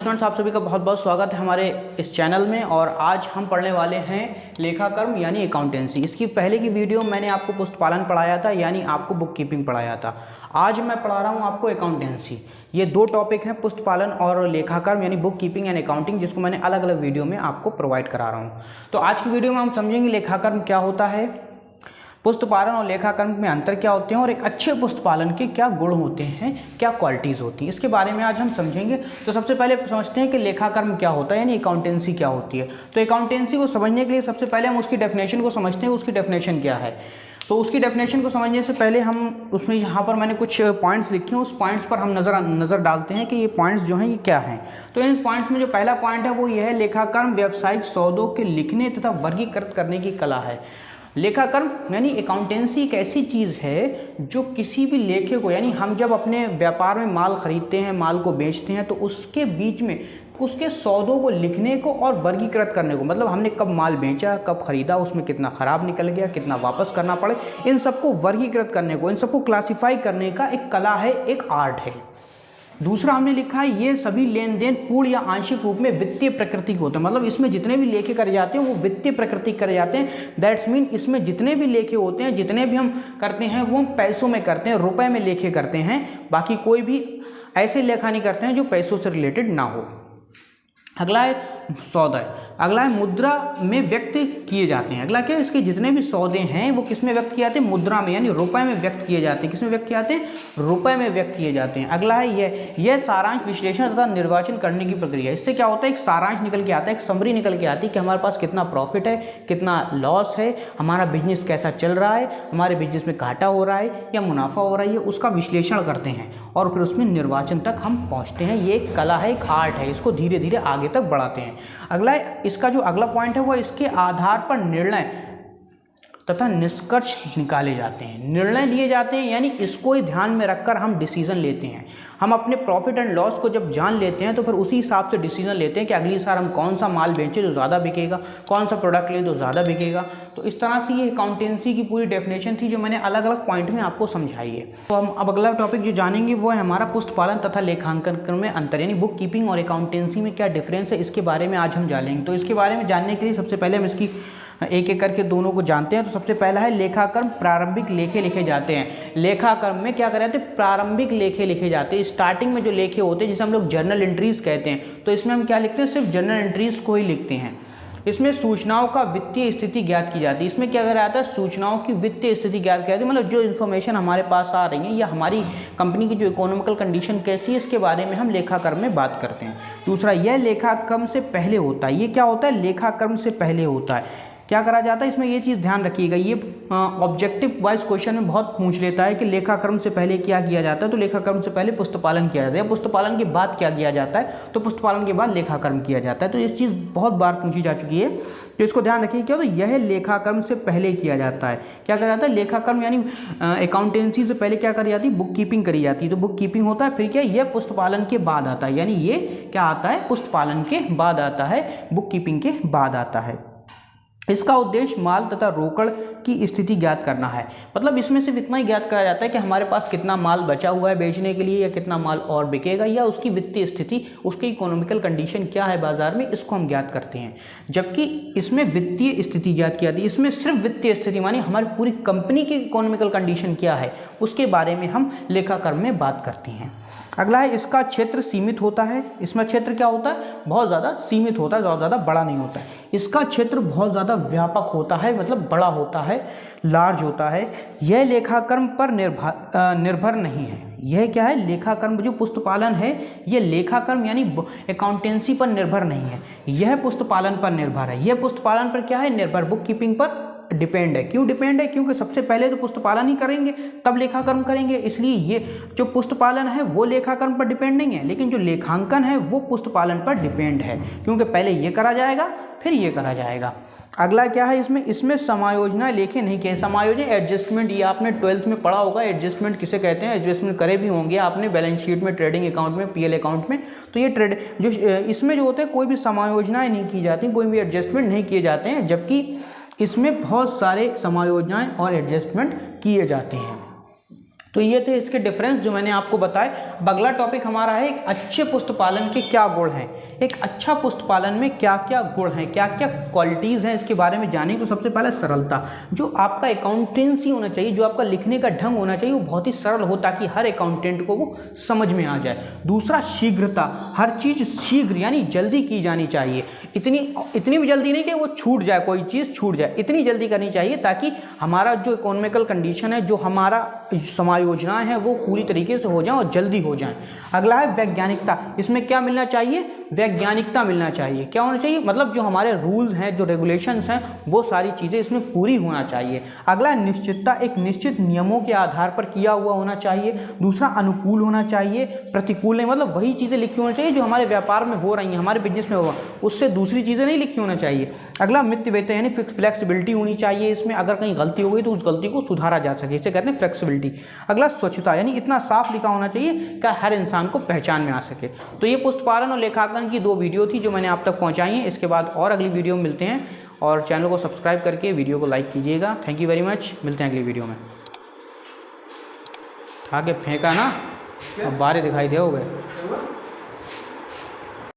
Students, आप सभी का बहुत बहुत स्वागत है हमारे इस चैनल में। और आज हम पढ़ने वाले हैं लेखाकर्म यानी अकाउंटेंसी। इसकी पहले की वीडियो मैंने आपको पुस्तपालन पढ़ाया था, यानी आपको बुक कीपिंग पढ़ाया था। आज मैं पढ़ा रहा हूँ आपको अकाउंटेंसी। ये दो टॉपिक हैं, पुस्तपालन और लेखाकर्म यानी बुक कीपिंग एंड अकाउंटिंग, जिसको मैंने अलग अलग वीडियो में आपको प्रोवाइड करा रहा हूँ। तो आज की वीडियो में हम समझेंगे लेखाकर्म क्या होता है, पुस्तपालन और लेखाकर्म में अंतर क्या होते हैं, और एक अच्छे पुस्तपालन के क्या गुण होते हैं, क्या क्वालिटीज़ होती हैं, इसके बारे में आज हम समझेंगे। तो सबसे पहले समझते हैं कि लेखाकर्म क्या होता है यानी अकाउंटेंसी क्या होती है। तो अकाउंटेंसी को समझने के लिए सबसे पहले हम उसकी डेफिनेशन को समझते हैं, उसकी डेफिनेशन क्या है। तो उसकी डेफिनेशन को समझने से पहले हम उसमें यहाँ पर मैंने कुछ पॉइंट्स लिखे हैं, उस पॉइंट्स पर हम नज़र डालते हैं कि ये पॉइंट्स जो हैं ये क्या हैं। तो इन पॉइंट्स में जो पहला पॉइंट है वो ये है, लेखाकर्म व्यावसायिक सौदों के लिखने तथा वर्गीकृत करने की कला है। लेखाकर्म यानी अकाउंटेंसी एक ऐसी चीज़ है जो किसी भी लेखे को, यानी हम जब अपने व्यापार में माल खरीदते हैं, माल को बेचते हैं, तो उसके बीच में उसके सौदों को लिखने को और वर्गीकृत करने को, मतलब हमने कब माल बेचा, कब खरीदा, उसमें कितना ख़राब निकल गया, कितना वापस करना पड़े, इन सबको वर्गीकृत करने को, इन सबको क्लासीफाई करने का एक कला है, एक आर्ट है। दूसरा हमने लिखा है, ये सभी लेन देन पूर्ण या आंशिक रूप में वित्तीय प्रकृति के होते हैं। मतलब इसमें जितने भी लेखे करे जाते हैं वो वित्तीय प्रकृति करे जाते हैं। दैट्स मीन इसमें जितने भी लेखे होते हैं, जितने भी हम करते हैं वो हम पैसों में करते हैं, रुपए में लेखे करते हैं। बाकी कोई भी ऐसे लेखा नहीं करते हैं जो पैसों से रिलेटेड ना हो। अगला है सौदा है, अगला है मुद्रा में व्यक्त किए जाते हैं। अगला क्या है, इसके जितने भी सौदे हैं वो किस में व्यक्त किए जाते हैं, मुद्रा में यानी रुपए में व्यक्त किए जाते हैं। किस में व्यक्त किए जाते हैं, रुपए में व्यक्त किए जाते हैं। अगला है यह सारांश विश्लेषण तथा निर्वाचन करने की प्रक्रिया। इससे क्या होता है, एक सारांश निकल के आता है, एक समरी निकल के आती है कि हमारे पास कितना प्रॉफिट है, कितना लॉस है, हमारा बिजनेस कैसा चल रहा है, हमारे बिजनेस में घाटा हो रहा है या मुनाफा हो रहा है, उसका विश्लेषण करते हैं और फिर उसमें निर्वाचन तक हम पहुँचते हैं। ये एक कला है, एक आर्ट है, इसको धीरे धीरे आगे तक बढ़ाते हैं। अगला इसका जो अगला पॉइंट है वो इसके आधार पर निर्णय तथा निष्कर्ष निकाले जाते हैं, निर्णय लिए जाते हैं, यानी इसको ही ध्यान में रखकर हम डिसीजन लेते हैं। हम अपने प्रॉफिट एंड लॉस को जब जान लेते हैं तो फिर उसी हिसाब से डिसीजन लेते हैं कि अगली साल हम कौन सा माल बेचें जो ज़्यादा बिकेगा, कौन सा प्रोडक्ट लें तो ज़्यादा बिकेगा। तो इस तरह से ये अकाउंटेंसी की पूरी डेफिनेशन थी जो मैंने अलग अलग पॉइंट में आपको समझाई है। तो हम अब अगला टॉपिक जो जानेंगे वो है हमारा पुस्तपालन तथा लेखांकन में अंतर, यानी बुक कीपिंग और अकाउंटेंसी में क्या डिफरेंस है, इसके बारे में आज हम जानेंगे। तो इसके बारे में जानने के लिए सबसे पहले हम इसकी एक एक करके दोनों को जानते हैं। तो सबसे पहला है लेखाकर्म प्रारंभिक लेखे लिखे जाते हैं। लेखाकर्म में क्या करे जाते हैं, प्रारंभिक लेखे लिखे जाते हैं। स्टार्टिंग में जो लेखे होते हैं जिसे हम लोग जर्नल एंट्रीज कहते हैं, तो इसमें हम क्या लिखते हैं, सिर्फ जर्नल एंट्रीज को ही लिखते हैं। इसमें सूचनाओं का वित्तीय स्थिति ज्ञात की जाती है। इसमें क्या करा जाता है, सूचनाओं की वित्तीय स्थिति ज्ञात की जाती है, मतलब जो इन्फॉर्मेशन हमारे पास आ रही है या हमारी कंपनी की जो इकोनॉमिकल कंडीशन कैसी है इसके बारे में हम लेखाकर्म में बात करते हैं। दूसरा, यह लेखाकर्म से पहले होता है। ये क्या होता है, लेखाकर्म से पहले होता है। क्या करा जाता है, इसमें ये चीज़ ध्यान रखिएगा, ये ऑब्जेक्टिव वाइज क्वेश्चन में बहुत पूछ लेता है कि लेखाकर्म से पहले क्या किया जाता है। तो लेखाकर्म से पहले पुस्तपालन किया जाता है, पुस्तपालन के बाद क्या किया जाता है, तो पुस्तपालन के बाद लेखाकर्म किया जाता है। तो इस चीज़ बहुत बार पूछी जा चुकी है, तो इसको ध्यान रखिए। क्या तो यह लेखाकर्म से पहले किया जाता है। क्या करा जाता है, लेखाकर्म यानी अकाउंटेंसी से पहले क्या करी जाती है, बुक कीपिंग करी जाती है। तो बुक कीपिंग होता है, फिर क्या, यह पुस्तपालन के बाद आता है, यानी ये क्या आता है, पुस्तपालन के बाद आता है, बुक कीपिंग के बाद आता है। इसका उद्देश्य माल तथा रोकड़ की स्थिति ज्ञात करना है। मतलब इसमें सिर्फ इतना ही ज्ञात करा जाता है कि हमारे पास कितना माल बचा हुआ है बेचने के लिए, या कितना माल और बिकेगा, या उसकी वित्तीय स्थिति, उसकी इकोनॉमिकल कंडीशन क्या है बाजार में, इसको हम ज्ञात करते हैं। जबकि इसमें वित्तीय स्थिति ज्ञात की जाती है। इसमें सिर्फ वित्तीय स्थिति मानी हमारी पूरी कंपनी की इकोनॉमिकल कंडीशन क्या है उसके बारे में हम लेखाकर्म में बात करते हैं। अगला है, इसका क्षेत्र सीमित होता है। इसमें क्षेत्र क्या होता है, बहुत ज़्यादा सीमित होता है, ज़्यादा बड़ा नहीं होता है। इसका क्षेत्र बहुत ज़्यादा व्यापक होता है, मतलब बड़ा होता है, लार्ज होता है। यह लेखाकर्म पर निर्भर नहीं है। यह क्या है, लेखाकर्म जो पुस्तपालन है यह लेखाकर्म यानी अकाउंटेंसी पर निर्भर नहीं है, यह पुस्तपालन पर निर्भर है। यह पुस्तपालन पर क्या है, निर्भर, बुक कीपिंग पर डिपेंड है। क्यों डिपेंड है, क्योंकि सबसे पहले तो पुस्तपालन ही करेंगे तब लेखाकर्म करेंगे, इसलिए ये जो पुस्तपालन है वो लेखाकर्म पर डिपेंड नहीं है, लेकिन जो लेखांकन है वो पुस्तपालन पर डिपेंड है, क्योंकि पहले ये करा जाएगा फिर ये करा जाएगा। अगला क्या है, इसमें समायोजन लेखे नहीं किए। समायोजन एडजस्टमेंट, ये आपने 12th में पढ़ा होगा, एडजस्टमेंट किसे कहते हैं, एडजस्टमेंट करे भी होंगे आपने बैलेंस शीट में, ट्रेडिंग अकाउंट में, पीएल अकाउंट में। तो ये जो इसमें जो होते हैं कोई भी समायोजनाएं नहीं की जाती, कोई भी एडजस्टमेंट नहीं किए जाते हैं, जबकि इसमें बहुत सारे समायोजनाएं और एडजस्टमेंट किए जाते हैं। तो ये थे इसके डिफरेंस जो मैंने आपको बताए। अब अगला टॉपिक हमारा है एक अच्छे पुस्तपालन के क्या गुण हैं। एक अच्छा पुस्तपालन में क्या क्या गुण हैं, क्या क्या क्वालिटीज़ हैं, इसके बारे में जानें। तो सबसे पहले सरलता, जो आपका अकाउंटेंसी होना चाहिए, जो आपका लिखने का ढंग होना चाहिए वो बहुत ही सरल हो ताकि हर अकाउंटेंट को वो समझ में आ जाए। दूसरा शीघ्रता, हर चीज़ शीघ्र यानी जल्दी की जानी चाहिए। इतनी भी जल्दी नहीं कि वो छूट जाए, कोई चीज़ छूट जाए, इतनी जल्दी करनी चाहिए ताकि हमारा जो इकोनॉमिकल कंडीशन है, जो हमारा समायोजनाएं हैं वो पूरी तरीके से हो जाएं और जल्दी हो जाएं। अगला है वैज्ञानिकता, इसमें क्या मिलना चाहिए, वैज्ञानिकता मिलना चाहिए। क्या होना चाहिए, मतलब जो हमारे रूल्स हैं, जो रेगुलेशंस हैं, वो सारी चीज़ें इसमें पूरी होना चाहिए। अगला है निश्चितता, एक निश्चित नियमों के आधार पर किया हुआ होना चाहिए। दूसरा अनुकूल होना चाहिए, प्रतिकूल नहीं, मतलब वही चीज़ें लिखी होनी चाहिए जो हमारे व्यापार में हो रही हैं, हमारे बिजनेस में होगा, उससे दूसरी चीज़ें नहीं लिखी होना चाहिए। अगला मितव्ययिता यानी फ्लेक्सिबिलिटी होनी चाहिए इसमें, अगर कहीं गलती हो गई तो उस गलती को सुधारा जा सके, इसे कहते हैं फ्लेक्सिबिलिटी। अगला स्वच्छता, यानी इतना साफ लिखा होना चाहिए कि हर इंसान को पहचान में आ सके। तो ये पुस्तपालन और लेखांकन की 2 वीडियो थी जो मैंने आप तक पहुंचाई हैं। इसके बाद और अगली वीडियो में मिलते हैं और चैनल को सब्सक्राइब करके वीडियो को लाइक कीजिएगा। थैंक यू वेरी मच, मिलते हैं अगली वीडियो में। आगे फेंका ना, अब बाहर दिखाई दे हो गए।